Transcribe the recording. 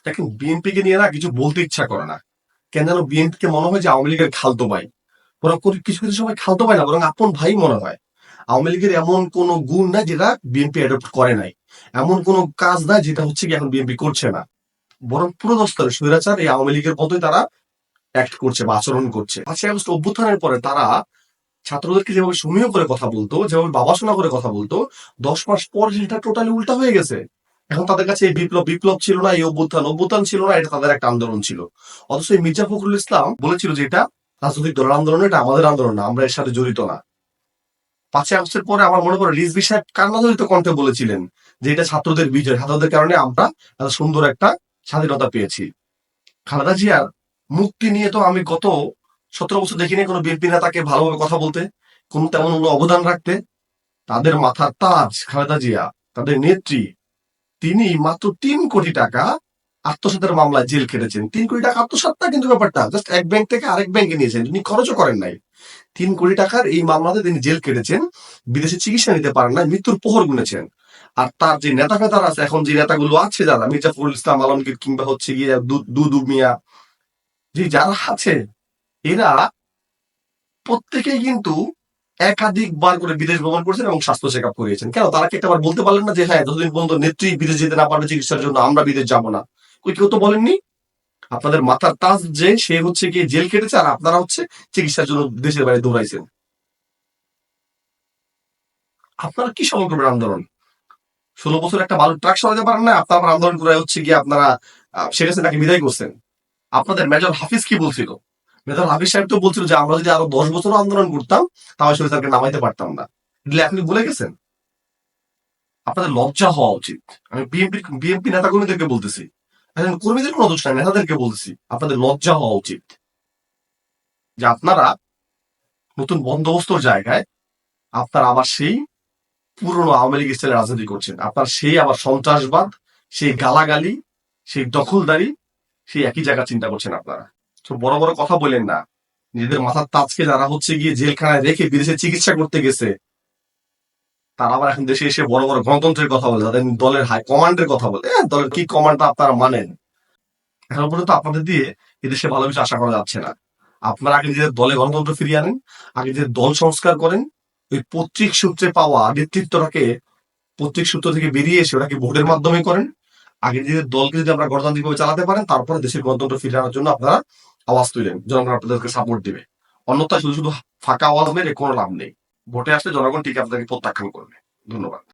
দেখেন, বিএনপি কে নিয়ে না কিছু বলতে ইচ্ছা করে না। কেন যেন বিএনপি কে মনে হয় যে আওয়ামী লীগের খালতো ভাই। বরং কিছু কিছু সময় খালতো ভাই না, বরং আপন ভাই মনে হয়। আওয়ামী লীগের এমন কোন গুণ নাই যেটা বিএনপি অ্যাডপ্ট করে নাই। এমন কোন কাজ নাই যেটা হচ্ছে কি এখন বিএনপি করছে না। বরং পুরো দস্তরে স্বৈরাচার এই আওয়ামী লীগের মতোই তারা অ্যাক্ট করছে বা আচরণ করছে। 5ই আগস্ট অভ্যুত্থানের পরে তারা ছাত্রদেরকে যেভাবে সমীহ করে কথা বলতো, যেভাবে বাবাসনা করে কথা বলতো, 10 মাস পর সেটা টোটালি উল্টা হয়ে গেছে। এখন তাদের কাছে এই বিপ্লব বিপ্লব ছিল না, এই অভ্যুত্থান অভ্যুত্থান ছিল না, এটা তাদের একটা আন্দোলন ছিল। অথচ এই মির্জা ফখরুল ইসলাম বলেছিল যে এটা রাজনৈতিক দলের আন্দোলন, এটা আমাদের আন্দোলন না, আমরা এর সাথে জড়িত না। 5ই আগস্টের পরে আমার মনে পড়ে রিজভী সাহেব কান্নাজড়িত কণ্ঠে বলেছিলেন যে এটা ছাত্রদের বিজয়, ছাত্রদের কারণে আমরা এত সুন্দর একটা স্বাধীনতা পেয়েছি। খালেদা জিয়ার মুক্তি নিয়ে তো আমি গত 17 বছর দেখিনি কোনো বিএনপি নেতাকে ভালোভাবে কথা বলতে, কোন তেমন কোনো অবদান রাখতে। তাদের মাথার তাজ খালেদা জিয়া, তাদের নেত্রী, তিনি মাত্র 3 কোটি টাকা আত্মসাতের মামলায় জেল খেটেছেন। 3 কোটি টাকা আত্মসাৎ না কিন্তু ব্যাপারটা, জাস্ট এক ব্যাংক থেকে আরেক ব্যাংকে নিয়েছেন, তিনি খরচও করেন নাই। 3 কোটি টাকার এই মামলাতে তিনি জেল কেটেছেন, বিদেশে চিকিৎসা নিতে পারেন না, মৃত্যুর প্রহর গুনেছেন। আর তার যে নেতা ফেতারা আছে, এখন যে নেতাগুলো আছে যারা মির্জা ফখরুল ইসলাম আলমগীর কিংবা হচ্ছে গিয়ে দুদু মিয়া, যে যারা আছে, এরা প্রত্যেকেই কিন্তু একাধিকবার করে বিদেশ ভ্রমণ করেছেন এবং স্বাস্থ্য চেক আপ করিয়েছেন। কেন তারা কি একটাবার বলতে পারলেন না যে হ্যাঁ, যতদিন পর্যন্ত নেত্রী বিদেশ যেতে না পারবে চিকিৎসার জন্য আমরা বিদেশ যাব না? কেউ তো বলেননি। আপনাদের মাথার তাজ যে সে হচ্ছে গিয়ে জেল কেটেছে, আর আপনারা হচ্ছে চিকিৎসার জন্য দেশের বাইরে দৌড়াইছেন। আপনারা কি সময় করবেন আন্দোলন? 16 বছর একটা বালুর ট্রাক সরাতে পারেন না, আপনারা আবার আন্দোলন করে হচ্ছে গিয়ে আপনারা শেখ হাসিনাকে বিদায় করছেন। আপনাদের মেজর হাফিজ কি বলছিল? মেজর হাফিজ সাহেব তো বলছিল যে আমরা যদি আরো 10 বছর আন্দোলন করতাম তাহলে সরকারকে নামাইতে পারতাম না। এগুলো আপনি ভুলে গেছেন। আপনাদের লজ্জা হওয়া উচিত। আমি বিএনপি নেতা কর্মীদেরকে বলতেছি, এখন কর্মীদের কোনো দোষ নাই, নেতাদেরকে বলতেছি, আপনাদের লজ্জা হওয়া উচিত যে আপনারা নতুন বন্দোবস্তর জায়গায় আপনারা আবার সেই পুরনো আওয়ামী লীগ স্টাইলে রাজনীতি করছেন। আপনার সেই আবার সন্ত্রাসবাদ, সেই গালাগালি, সেই দখলদারি, সেই একই জায়গা চিন্তা করছেন আপনারা। তো বড় বড় কথা বলেন না। নিজেদের মাথার তাজকে যারা হচ্ছে গিয়ে জেলখানায় রেখে বিদেশে চিকিৎসা করতে গেছে, তারা আবার এখন দেশে এসে বড় বড় গণতন্ত্রের কথা বলে, তাদের দলের হাই কমান্ডের কথা বলে। দলের কি কমান্ডটা আপনারা মানেন? এখন পর্যন্ত আপনাদের দিয়ে এদেশে ভালো কিছু আশা করা যাচ্ছে না। আপনারা আগে নিজেদের দলে গণতন্ত্র ফিরিয়ে আনেন, আগে নিজেদের দল সংস্কার করেন। ওই পৈতৃক সূত্রে পাওয়া নেতৃত্বটাকে পৈতৃক সূত্র থেকে বেরিয়ে এসে ওটাকে ভোটের মাধ্যমে করেন। আগে নিজেদের দলকে যদি আমরা গণতান্ত্রিকভাবে চালাতে পারেন, তারপরে দেশের গণতন্ত্র ফিরিয়ে আনার জন্য আপনারা আওয়াজ তুলেন, জনগণ আপনাদেরকে সাপোর্ট দিবে। অন্যথায় শুধু শুধু ফাঁকা আওয়াজ মেরে কোনো লাভ নেই। ভোটে আসলে জনগণ ঠিক আপনাদেরকে প্রত্যাখ্যান করবে। ধন্যবাদ।